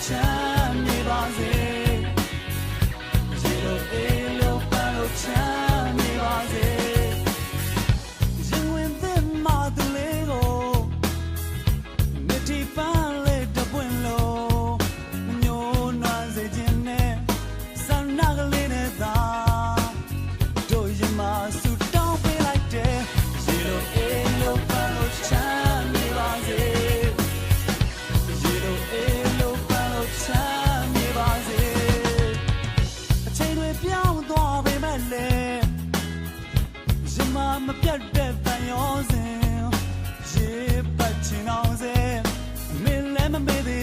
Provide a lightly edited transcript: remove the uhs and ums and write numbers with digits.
ချမ်းမြေပါစေရေလိုအေးလိုပန်းလိုချမ်းမြေပါစေရင်ဝင်သစ်မှသူလေးကိုမြစ်တီပန်းလေးတပွင့်လို့ညိုးနွမ်းစေခြင်းနဲ့ဆန္ဒကလေးနဲ့သာတို့ရင်မှာဆူတောင်းပေးလိုက်တယ်ရေလိုအေးလိုပန်းလိုချမ်းမြေပါစေရေလိုအေးလိုပန်းလိုချမ်းမြေပါစေအချိန်တွေပြောင်းသွားပေမဲ့လည်းရင်မှာမပြတ်တဲ့တန်ရောစဉ်ရေပတ်ချင်အောင်စေမင်းလည်းမမေ့သေး